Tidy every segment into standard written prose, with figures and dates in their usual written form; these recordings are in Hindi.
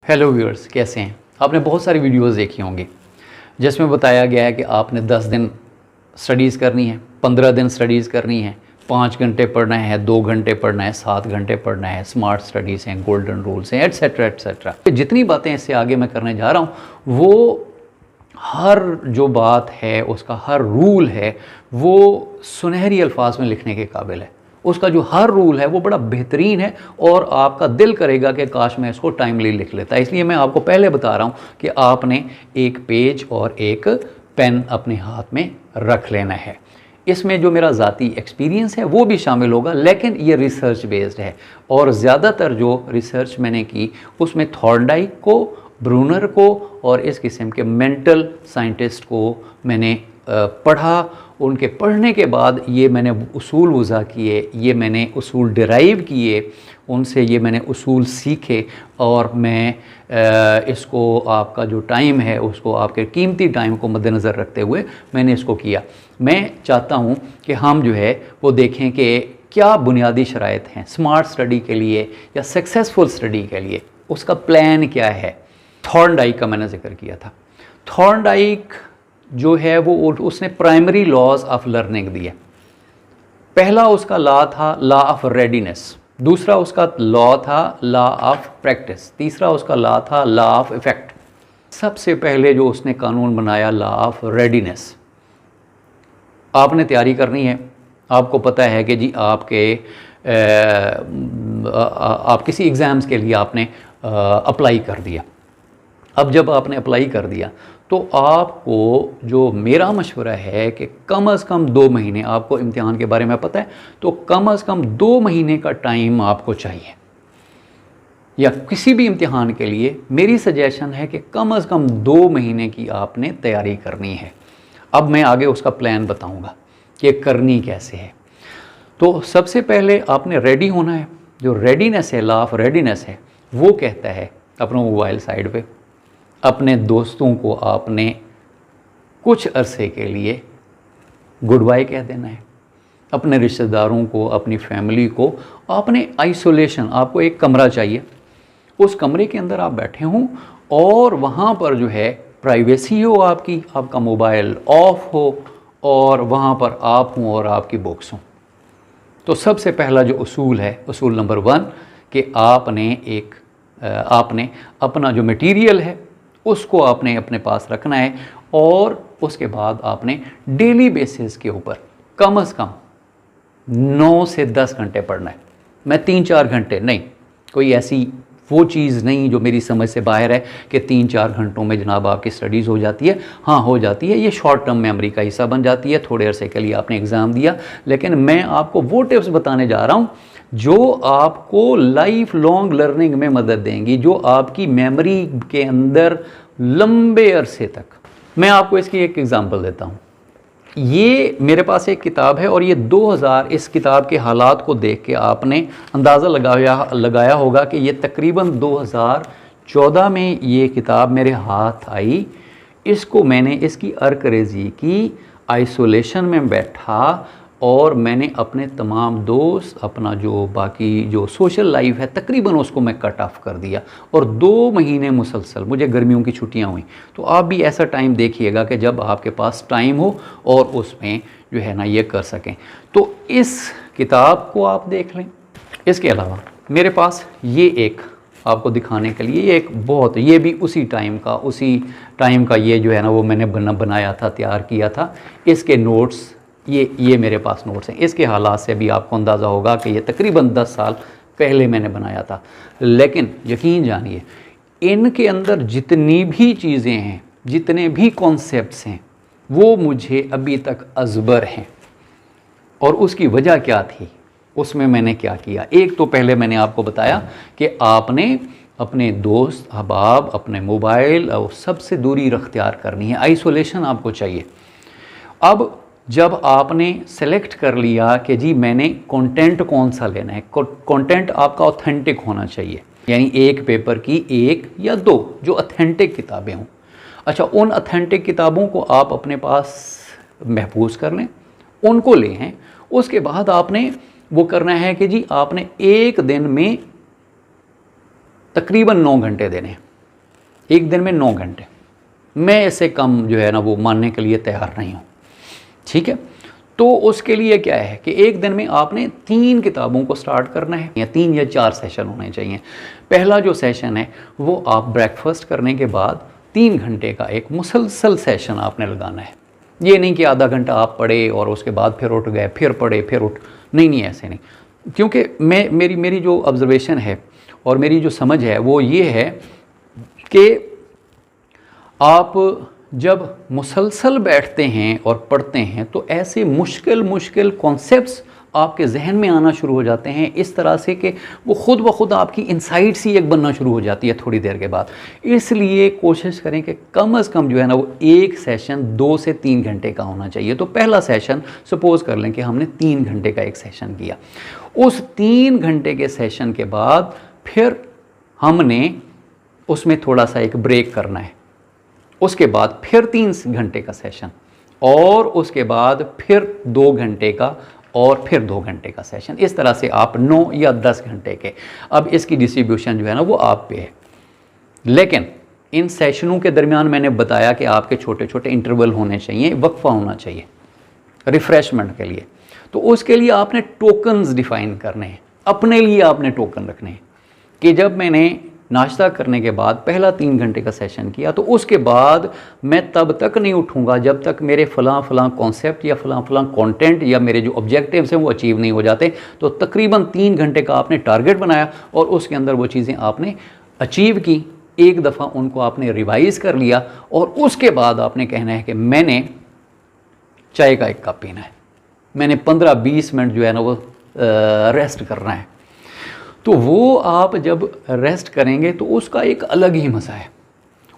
हेलो व्यूअर्स, कैसे हैं? आपने बहुत सारी वीडियोस देखी होंगी जिसमें बताया गया है कि आपने 10 दिन स्टडीज़ करनी है, 15 दिन स्टडीज़ करनी है, 5 घंटे पढ़ना है, 2 घंटे पढ़ना है, 7 घंटे पढ़ना है, स्मार्ट स्टडीज़ हैं, गोल्डन रूल्स हैं, एट्सेट्रा एट्सेट्रा। जितनी बातें इससे आगे मैं करने जा रहा हूँ वो हर जो बात है उसका हर रूल है वो सुनहरी अल्फाज में लिखने के काबिल है। उसका जो हर रूल है वो बड़ा बेहतरीन है और आपका दिल करेगा कि काश मैं इसको टाइमली लिख लेता। इसलिए मैं आपको पहले बता रहा हूँ कि आपने एक पेज और एक पेन अपने हाथ में रख लेना है। इसमें जो मेरा ज़ाती एक्सपीरियंस है वो भी शामिल होगा, लेकिन ये रिसर्च बेस्ड है और ज़्यादातर जो रिसर्च मैंने की उसमें थॉर्नडाइक को, ब्रूनर को और इस किस्म के मेंटल साइंटिस्ट को मैंने पढ़ा। उनके पढ़ने के बाद ये मैंने उसूल वज़ा किए, ये मैंने उसूल डिराइव किए, उनसे ये मैंने उसूल सीखे और मैं इसको आपका जो टाइम है उसको आपके कीमती टाइम को मद्देनज़र रखते हुए मैंने इसको किया। मैं चाहता हूँ कि हम जो है वो देखें कि क्या बुनियादी शराइत हैं स्मार्ट स्टडी के लिए या सक्सेसफुल स्टडी के लिए, उसका प्लान क्या है। थॉर्नडाइक का मैंने जिक्र किया था। थॉर्नडाइक जो है वो उसने प्राइमरी लॉज ऑफ लर्निंग दिए। पहला उसका लॉ था लॉ ऑफ रेडीनेस, दूसरा उसका लॉ था लॉ ऑफ प्रैक्टिस, तीसरा उसका लॉ था लॉ ऑफ इफेक्ट। सबसे पहले जो उसने कानून बनाया लॉ ऑफ रेडीनेस। आपने तैयारी करनी है, आपको पता है कि जी आप किसी एग्ज़ाम्स के लिए आपने अप्लाई कर दिया। अब जब आपने अप्लाई कर दिया तो आपको जो मेरा मशवरा है कि कम अज़ कम 2 महीने, आपको इम्तिहान के बारे में पता है तो कम अज़ कम 2 महीने का टाइम आपको चाहिए। या किसी भी इम्तिहान के लिए मेरी सजेशन है कि कम अज़ कम 2 महीने की आपने तैयारी करनी है। अब मैं आगे उसका प्लान बताऊंगा कि करनी कैसे है। तो सबसे पहले आपने रेडी होना है। जो रेडीनेस है, लॉ ऑफ रेडीनेस है, वो कहता है अपना मोबाइल साइड पे, अपने दोस्तों को आपने कुछ अरसे के लिए गुड बाय कह देना है। अपने रिश्तेदारों को, अपनी फैमिली को आपने आइसोलेशन, आपको एक कमरा चाहिए, उस कमरे के अंदर आप बैठे हों और वहाँ पर जो है प्राइवेसी हो आपकी, आपका मोबाइल ऑफ हो और वहाँ पर आप हों और आपकी बुक्स हों। तो सबसे पहला जो उसूल है, उसूल नंबर 1 कि आपने अपना जो मटेरियल है उसको आपने अपने पास रखना है और उसके बाद आपने डेली बेसिस के ऊपर कम से कम 9 से 10 घंटे पढ़ना है। मैं 3-4 घंटे नहीं, कोई ऐसी वो चीज़ नहीं जो मेरी समझ से बाहर है कि 3-4 घंटों में जनाब आपकी स्टडीज़ हो जाती है। हाँ, हो जाती है, ये शॉर्ट टर्म मेमोरी का हिस्सा बन जाती है। थोड़े अरसे के लिए आपने एग्ज़ाम दिया, लेकिन मैं आपको वो टिप्स बताने जा रहा हूँ जो आपको लाइफ लॉन्ग लर्निंग में मदद देंगी, जो आपकी मेमोरी के अंदर लंबे अरसे तक। मैं आपको इसकी एक एग्ज़ाम्पल देता हूँ। ये मेरे पास एक किताब है और ये 2000, इस किताब के हालात को देख के आपने अंदाज़ा लगाया होगा कि ये तकरीबन 2014 में ये किताब मेरे हाथ आई। इसको मैंने इसकी अर्करेज़ी की, आइसोलेशन में बैठा और मैंने अपने तमाम दोस्त, अपना जो बाकी जो सोशल लाइफ है तकरीबन उसको मैं कट ऑफ कर दिया और 2 महीने मुसलसल, मुझे गर्मियों की छुट्टियां हुई। तो आप भी ऐसा टाइम देखिएगा कि जब आपके पास टाइम हो और उसमें जो है ना ये कर सकें। तो इस किताब को आप देख लें। इसके अलावा मेरे पास ये एक आपको दिखाने के लिए एक बहुत, ये भी उसी टाइम का ये जो है ना वो मैंने बनाया था, तैयार किया था। इसके नोट्स, ये मेरे पास नोट्स हैं। इसके हालात से भी आपको अंदाज़ा होगा कि ये तकरीबन 10 साल पहले मैंने बनाया था। लेकिन यकीन जानिए इनके अंदर जितनी भी चीज़ें हैं, जितने भी कॉन्सेप्ट्स हैं, वो मुझे अभी तक अज़बर हैं। और उसकी वजह क्या थी, उसमें मैंने क्या किया। एक तो पहले मैंने आपको बताया कि आपने अपने दोस्त अहबाब, अपने मोबाइल और सबसे दूरी अख्तियार करनी है, आइसोलेशन आपको चाहिए। अब जब आपने सेलेक्ट कर लिया कि जी मैंने कंटेंट कौन सा लेना है, कंटेंट आपका ऑथेंटिक होना चाहिए, यानी एक पेपर की 1 या 2 जो ऑथेंटिक किताबें हों। अच्छा, उन ऑथेंटिक किताबों को आप अपने पास महफूज कर लें, उनको लें हैं। उसके बाद आपने वो करना है कि जी आपने एक दिन में तकरीबन 9 घंटे देने हैं। एक दिन में 9 घंटे, मैं इससे कम जो है ना वो मानने के लिए तैयार नहीं हूँ। ठीक है, तो उसके लिए क्या है कि एक दिन में आपने 3 किताबों को स्टार्ट करना है, या 3 या 4 सेशन होने चाहिए। पहला जो सेशन है वो आप ब्रेकफास्ट करने के बाद 3 घंटे का एक मुसलसल सेशन आपने लगाना है। ये नहीं कि आधा घंटा आप पढ़े और उसके बाद फिर उठ गए, फिर पढ़े, फिर उठ, नहीं, ऐसे नहीं। क्योंकि मेरी जो ऑब्जर्वेशन है और मेरी जो समझ है वो ये है कि आप जब मुसलसल बैठते हैं और पढ़ते हैं तो ऐसे मुश्किल कॉन्सेप्ट्स आपके जहन में आना शुरू हो जाते हैं, इस तरह से कि वो खुद ब खुद आपकी इनसाइट्स ही एक बनना शुरू हो जाती है थोड़ी देर के बाद। इसलिए कोशिश करें कि कम से कम जो है ना वो एक सेशन 2 से 3 घंटे का होना चाहिए। तो पहला सेशन सपोज़ कर लें कि हमने 3 घंटे का एक सेशन किया, उस 3 घंटे के सेशन के बाद फिर हमने उसमें थोड़ा सा एक ब्रेक करना है, उसके बाद फिर 3 घंटे का सेशन, और उसके बाद फिर 2 घंटे का, और फिर 2 घंटे का सेशन। इस तरह से आप 9 या 10 घंटे के, अब इसकी डिस्ट्रीब्यूशन जो है ना वो आप पे है। लेकिन इन सेशनों के दरमियान मैंने बताया कि आपके छोटे छोटे इंटरवल होने चाहिए, वक्फा होना चाहिए रिफ़्रेशमेंट के लिए। तो उसके लिए आपने टोकन्स डिफ़ाइन करने हैं, अपने लिए आपने टोकन रखने हैं कि जब मैंने नाश्ता करने के बाद पहला 3 घंटे का सेशन किया तो उसके बाद मैं तब तक नहीं उठूंगा जब तक मेरे फ़लाँ कॉन्सेप्ट या फ़लाँ कंटेंट या मेरे जो ऑब्जेक्टिव्स हैं वो अचीव नहीं हो जाते। तो तकरीबन 3 घंटे का आपने टारगेट बनाया और उसके अंदर वो चीज़ें आपने अचीव की, एक दफ़ा उनको आपने रिवाइज़ कर लिया, और उसके बाद आपने कहना है कि मैंने चाय का 1 कप पीना है, मैंने 15-20 मिनट जो है ना वो रेस्ट करना है। तो वो आप जब रेस्ट करेंगे तो उसका एक अलग ही मज़ा है।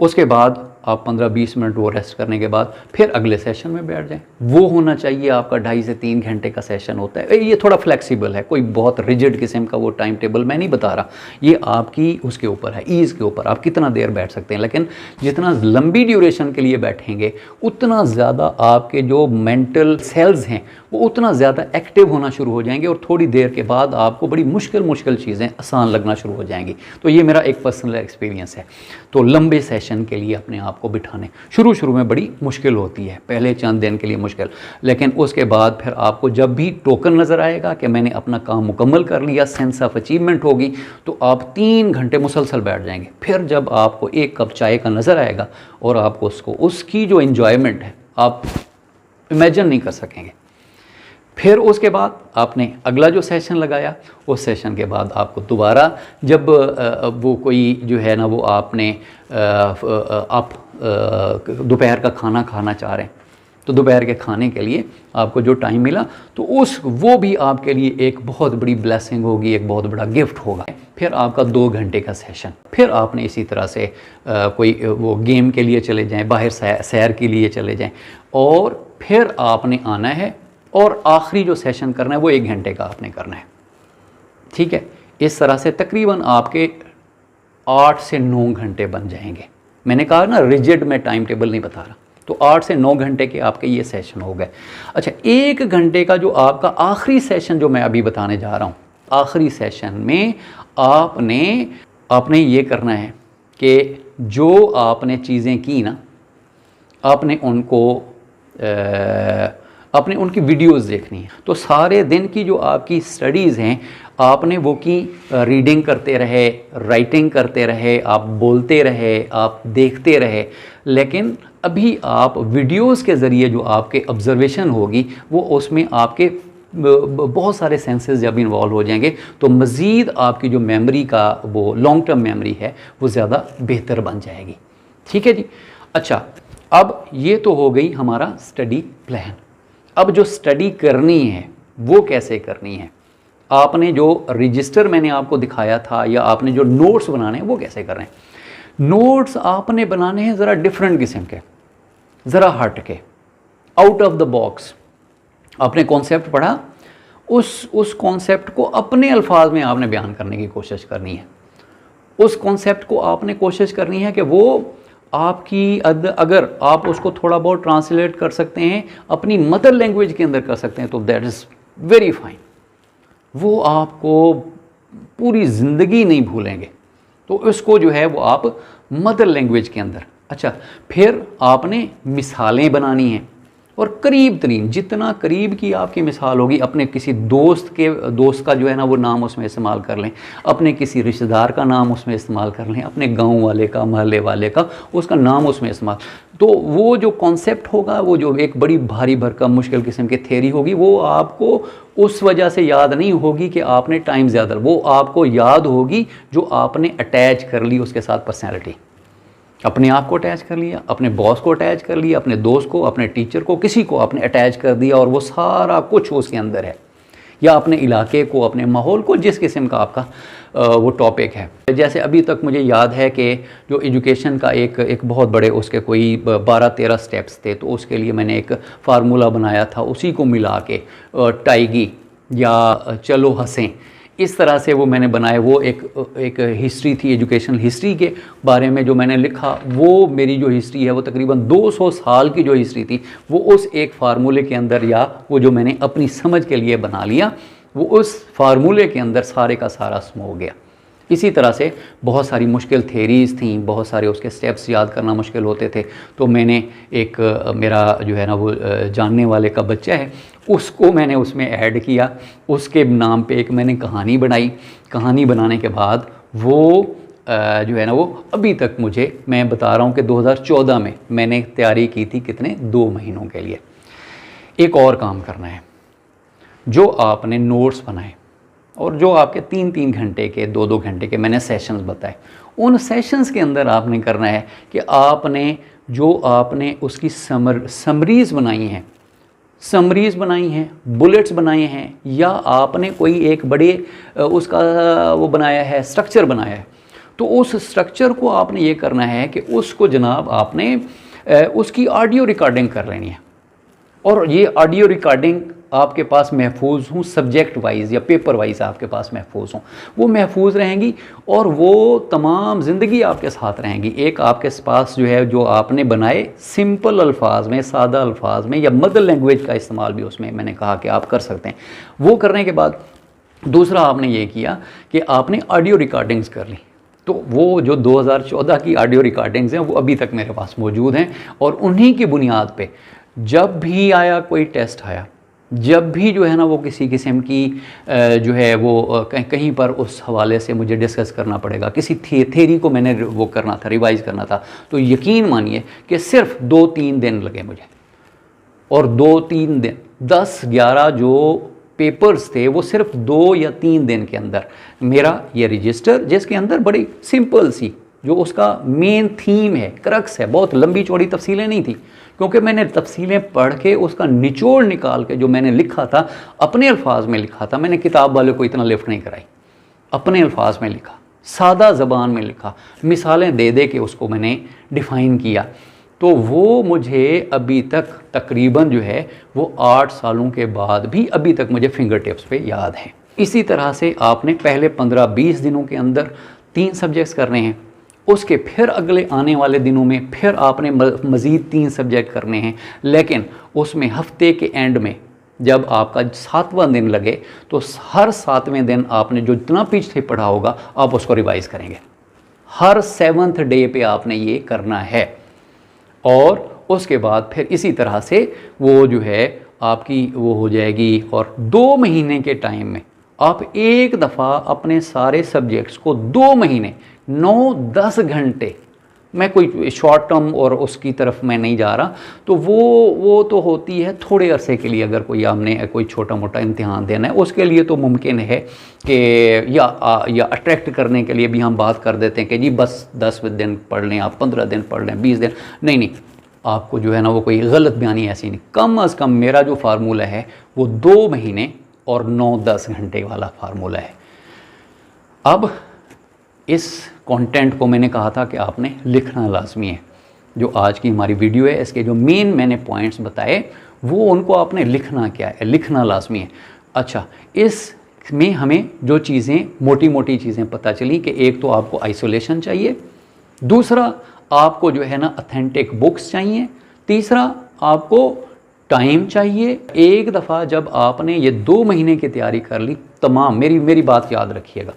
उसके बाद आप 15-20 मिनट वो रेस्ट करने के बाद फिर अगले सेशन में बैठ जाएं। वो होना चाहिए आपका 2.5 से 3 घंटे का सेशन होता है। ये थोड़ा फ्लेक्सिबल है, कोई बहुत रिजिड किस्म का वो टाइम टेबल मैं नहीं बता रहा, ये आपकी उसके ऊपर है, ईज़ के ऊपर, आप कितना देर बैठ सकते हैं। लेकिन जितना लंबी ड्यूरेशन के लिए बैठेंगे उतना ज़्यादा आपके जो मेंटल सेल्स हैं वो उतना ज़्यादा एक्टिव होना शुरू हो जाएंगे, और थोड़ी देर के बाद आपको बड़ी मुश्किल चीज़ें आसान लगना शुरू हो जाएंगी। तो ये मेरा एक पर्सनल एक्सपीरियंस है। तो लंबे सेशन के लिए अपने आप को बिठाने शुरू में बड़ी मुश्किल होती है, पहले चंद दिन के लिए मुश्किल, लेकिन उसके बाद फिर आपको जब भी टोकन नज़र आएगा कि मैंने अपना काम मुकम्मल कर लिया, सेंस ऑफ अचीवमेंट होगी, तो आप 3 घंटे मुसलसल बैठ जाएंगे। फिर जब आपको 1 कप चाय का नज़र आएगा और आपको उसकी जो इन्जॉयमेंट है आप इमेजिन नहीं कर सकेंगे। फिर उसके बाद आपने अगला जो सेशन लगाया, उस सेशन के बाद आपको दोबारा जब वो कोई जो है ना वो आपने आप दोपहर का खाना खाना चाह रहे हैं, तो दोपहर के खाने के लिए आपको जो टाइम मिला तो वो भी आपके लिए एक बहुत बड़ी ब्लेसिंग होगी, एक बहुत बड़ा गिफ्ट होगा। फिर आपका 2 घंटे का सेशन, फिर आपने इसी तरह से कोई वो गेम के लिए चले जाएं, बाहर सैर के लिए चले जाएं, और फिर आपने आना है और आखिरी जो सेशन करना है वो 1 घंटे का आपने करना है। ठीक है, इस तरह से तकरीबन आपके 8 से 9 घंटे बन जाएंगे। मैंने कहा ना रिजिड में टाइम टेबल नहीं बता रहा, तो 8 से 9 घंटे के आपके ये सेशन हो गए। अच्छा, 1 घंटे का जो आपका आखिरी सेशन जो मैं अभी बताने जा रहा हूँ, आखिरी सेशन में आपने ये करना है कि जो आपने चीज़ें की ना, आपने उनकी वीडियोस देखनी है। तो सारे दिन की जो आपकी स्टडीज़ हैं आपने वो की, रीडिंग करते रहे, राइटिंग करते रहे, आप बोलते रहे, आप देखते रहे, लेकिन अभी आप वीडियोस के ज़रिए जो आपके ऑब्ज़र्वेशन होगी वो उसमें आपके बहुत सारे सेंसेस जब इन्वॉल्व हो जाएंगे तो मज़ीद आपकी जो मेमोरी का वो लॉन्ग टर्म मेमोरी है वो ज़्यादा बेहतर बन जाएगी। ठीक है जी। अच्छा, अब ये तो हो गई हमारा स्टडी प्लान। अब जो स्टडी करनी है वो कैसे करनी है, आपने जो रजिस्टर मैंने आपको दिखाया था या आपने जो नोट्स बनाने हैं वो कैसे कर रहे हैं। नोट्स आपने बनाने हैं ज़रा डिफरेंट किस्म के, ज़रा हट के, आउट ऑफ द बॉक्स। आपने कॉन्सेप्ट पढ़ा, उस कॉन्सेप्ट को अपने अल्फाज में आपने बयान करने की कोशिश करनी है। उस कॉन्सेप्ट को आपने कोशिश करनी है कि वो आपकी अगर आप उसको थोड़ा बहुत ट्रांसलेट कर सकते हैं, अपनी मदर लैंग्वेज के अंदर कर सकते हैं, तो दैट इज़ वेरी फाइन। वो आपको पूरी ज़िंदगी नहीं भूलेंगे। तो इसको जो है वो आप मदर लैंग्वेज के अंदर। अच्छा, फिर आपने मिसालें बनानी हैं और करीब तरीन, जितना करीब की आपकी मिसाल होगी, अपने किसी दोस्त का जो है ना वो नाम उसमें इस्तेमाल कर लें, अपने किसी रिश्तेदार का नाम उसमें इस्तेमाल कर लें, अपने गांव वाले का, मोहल्ले वाले का, उसका नाम उसमें इस्तेमाल। तो वो जो कॉन्सेप्ट होगा, वो जो एक बड़ी भारी भरकम मुश्किल किस्म की थ्योरी होगी, वो आपको उस वजह से याद नहीं होगी कि आपने टाइम ज़्यादा, वो आपको याद होगी जो आपने अटैच कर ली उसके साथ पर्सनैलिटी। अपने आप को अटैच कर लिया, अपने बॉस को अटैच कर लिया, अपने दोस्त को, अपने टीचर को, किसी को आपने अटैच कर दिया और वो सारा कुछ उसके अंदर है। या अपने इलाके को, अपने माहौल को, जिस किस्म का आपका वो टॉपिक है। जैसे अभी तक मुझे याद है कि जो एजुकेशन का एक बहुत बड़े उसके कोई 12-13 स्टेप्स थे, तो उसके लिए मैंने एक फार्मूला बनाया था, उसी को मिला के टाइगी या चलो हंसें, इस तरह से वो मैंने बनाया। वो एक हिस्ट्री थी, एजुकेशनल हिस्ट्री के बारे में जो मैंने लिखा, वो मेरी जो हिस्ट्री है वो तकरीबन 200 साल की जो हिस्ट्री थी, वो उस एक फार्मूले के अंदर, या वो जो मैंने अपनी समझ के लिए बना लिया, वो उस फार्मूले के अंदर सारे का सारा समो गया। इसी तरह से बहुत सारी मुश्किल थेरीज़ थी, बहुत सारे उसके स्टेप्स याद करना मुश्किल होते थे। तो मैंने एक मेरा जो है ना वो जानने वाले का बच्चा है, उसको मैंने उसमें ऐड किया, उसके नाम पे एक मैंने कहानी बनाई। कहानी बनाने के बाद वो जो है ना वो अभी तक मुझे, मैं बता रहा हूँ कि 2014 में मैंने तैयारी की थी, कितने, 2 महीनों के लिए। एक और काम करना है, जो आपने नोट्स बनाए और जो आपके 3-3 घंटे के, 2-2 घंटे के मैंने सेशंस बताए, उन सेशंस के अंदर आपने करना है कि आपने जो आपने उसकी समरीज़ बनाई हैं, बुलेट्स बनाए हैं, या आपने कोई एक बड़े उसका वो बनाया है, स्ट्रक्चर बनाया है, तो उस स्ट्रक्चर को आपने ये करना है कि उसको जनाब आपने उसकी ऑडियो रिकॉर्डिंग कर लेनी है। और ये ऑडियो रिकॉर्डिंग आपके पास महफूज हूँ, सब्जेक्ट वाइज या पेपर वाइज आपके पास महफूज हों, वो महफूज रहेंगी और वो तमाम ज़िंदगी आपके साथ रहेंगी। एक आपके पास जो है, जो आपने बनाए सिंपल अल्फाज में, सादा अल्फाज में, या मदर लैंग्वेज का इस्तेमाल भी उसमें मैंने कहा कि आप कर सकते हैं। वो करने के बाद दूसरा आपने ये किया कि आपने ऑडियो रिकॉर्डिंग्स कर ली। तो वो जो 2014 की ऑडियो रिकॉर्डिंग्स हैं वो अभी तक मेरे पास मौजूद हैं, और उन्हीं की बुनियाद पे जब भी आया कोई टेस्ट आया, जब भी जो है ना वो किसी किस्म की जो है वो कहीं पर उस हवाले से मुझे डिस्कस करना पड़ेगा, किसी थेरी को मैंने वो करना था, रिवाइज़ करना था, तो यकीन मानिए कि सिर्फ 2-3 दिन लगे मुझे। और 2-3 दिन, 10-11 जो पेपर्स थे वो सिर्फ 2 या 3 दिन के अंदर मेरा ये रजिस्टर, जिसके अंदर बड़ी सिंपल सी जो उसका मेन थीम है, क्रक्स है, बहुत लंबी चौड़ी तफसीलें नहीं थी, क्योंकि मैंने तफसीलें पढ़ के उसका निचोड़ निकाल के जो मैंने लिखा था, अपने अल्फाज में लिखा था। मैंने किताब वाले को इतना लिफ्ट नहीं कराई, अपने अल्फाज में लिखा, सादा ज़बान में लिखा, मिसालें दे दे के उसको मैंने डिफ़ाइन किया। तो वो मुझे अभी तक तकरीबन जो है वो 8 सालों के बाद भी अभी तक मुझे फिंगर टिप्स पे याद है। इसी तरह से आपने पहले 15-20 दिनों के अंदर 3 सब्जेक्ट्स करने हैं, उसके फिर अगले आने वाले दिनों में फिर आपने मज़ीद 3 सब्जेक्ट करने हैं, लेकिन उसमें हफ्ते के एंड में जब आपका 7वां दिन लगे तो हर 7वें दिन आपने जो जितना पीछे पढ़ा होगा आप उसको रिवाइज़ करेंगे। हर 7th डे पे आपने ये करना है, और उसके बाद फिर इसी तरह से वो जो है आपकी वो हो जाएगी। और 2 महीने के टाइम में आप एक दफ़ा अपने सारे सब्जेक्ट्स को 2 महीने 9-10 घंटे, मैं कोई शॉर्ट टर्म और उसकी तरफ मैं नहीं जा रहा, तो वो तो होती है थोड़े अरसे के लिए। अगर कोई आपने कोई छोटा मोटा इम्तिहान देना है उसके लिए तो मुमकिन है कि या अट्रैक्ट करने के लिए भी हम बात कर देते हैं कि जी बस 10 दिन पढ़ लें आप, 15 दिन पढ़ लें, 20 दिन, नहीं, आपको जो है ना वो कोई गलत बयानी ऐसी नहीं। कम अज़ कम मेरा जो फार्मूला है वो 2 महीने और 9-10 घंटे वाला फार्मूला है। अब इस कंटेंट को मैंने कहा था कि आपने लिखना लाजमी है। जो आज की हमारी वीडियो है, इसके जो मेन मैंने पॉइंट्स बताए वो उनको आपने लिखना क्या है, लिखना लाजमी है। अच्छा, इसमें हमें जो चीज़ें मोटी मोटी चीज़ें पता चली कि एक तो आपको आइसोलेशन चाहिए, दूसरा आपको जो है ना ऑथेंटिक बुक्स चाहिए, तीसरा आपको टाइम चाहिए। एक दफ़ा जब आपने ये 2 महीने की तैयारी कर ली, तमाम मेरी बात याद रखिएगा,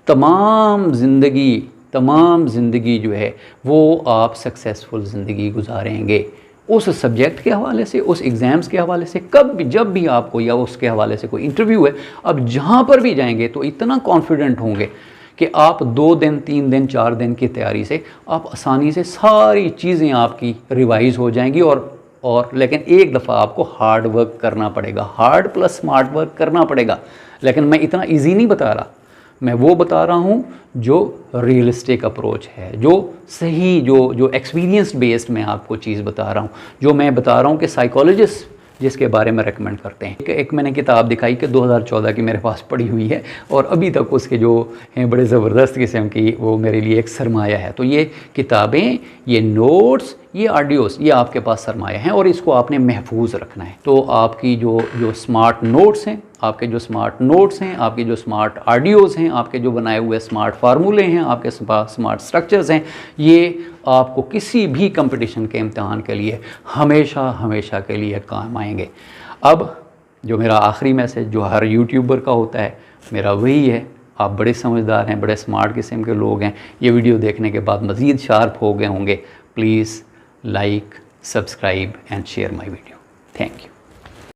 तमाम ज़िंदगी तमाम ज़िंदगी जो है वो आप सक्सेसफुल ज़िंदगी गुजारेंगे। उस सब्जेक्ट के हवाले से, उस एग्ज़ाम्स के हवाले से, कब भी जब भी आपको या उसके हवाले से कोई इंटरव्यू है, अब जहाँ पर भी जाएंगे तो इतना कॉन्फिडेंट होंगे कि आप 2 दिन 3 दिन 4 दिन की तैयारी से आप आसानी से सारी चीज़ें आपकी रिवाइज़ हो जाएंगी। और लेकिन एक दफ़ा आपको हार्ड वर्क करना पड़ेगा, हार्ड प्लस स्मार्ट वर्क करना पड़ेगा। लेकिन मैं इतना ईजी नहीं बता रहा, मैं वो बता रहा हूँ जो रियलिस्टिक अप्रोच है, जो सही, जो एक्सपीरियंस बेस्ड मैं आपको चीज़ बता रहा हूँ, जो मैं बता रहा हूँ कि साइकोलॉजिस्ट जिसके बारे में रेकमेंड करते हैं। एक मैंने किताब दिखाई कि 2014 की मेरे पास पड़ी हुई है और अभी तक उसके जो हैं बड़े ज़बरदस्त किस्म की, वो मेरे लिए एक सरमाया है। तो ये किताबें, ये नोट्स, ये ऑडियोस, ये आपके पास सरमाया हैं और इसको आपने महफूज रखना है। तो आपकी जो स्मार्ट नोट्स हैं, आपके जो स्मार्ट नोट्स हैं, आपके जो स्मार्ट ऑडियोज़ हैं, आपके जो बनाए हुए स्मार्ट फार्मूले हैं, आपके स्मार्ट स्ट्रक्चर्स हैं, ये आपको किसी भी कंपटीशन के इम्तहान के लिए हमेशा हमेशा के लिए काम आएंगे। अब जो मेरा आखिरी मैसेज जो हर यूट्यूबर का होता है, मेरा वही है, आप बड़े समझदार हैं, बड़े स्मार्ट किस्म के लोग हैं, ये वीडियो देखने के बाद मज़ीद शार्प हो गए होंगे। Please like, subscribe and share my video. Thank you.